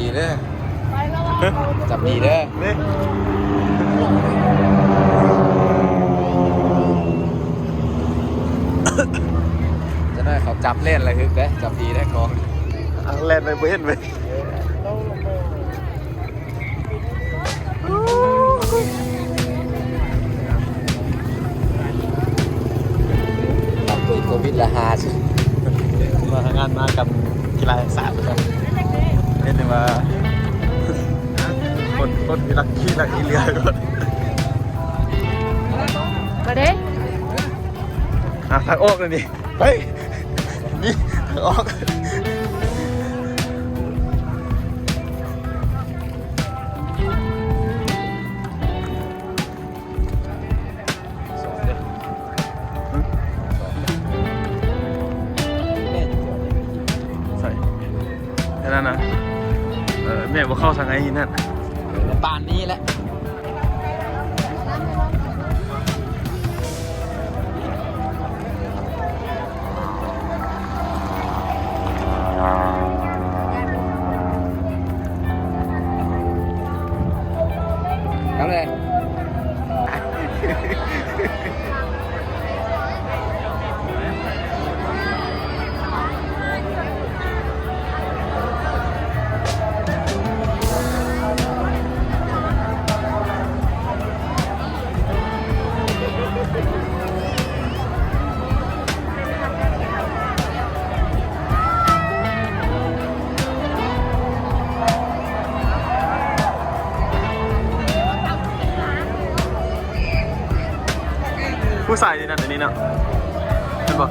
ดีเด้อจับดีเด้อนี่จะได้เขาจับเล่นอะไรฮึกเด้จับดีได้กอง เล่นไปเห็นไปจับติดโควิดละ5สิมาทำงานมากับกีฬาศาสตร์ครับเห็นว่าคนมีรักขี้รักอีเลียก่อนมาเด้ทางออกเลยนี่เฮ้ยนี่ทางออกใส่แค่นั้นนะแม่ว่าเข้าทางไอ้นั่นปานนี้แหละทำเลยผู้ชายนี่นั่นอันนี้เนาะเห็นปะ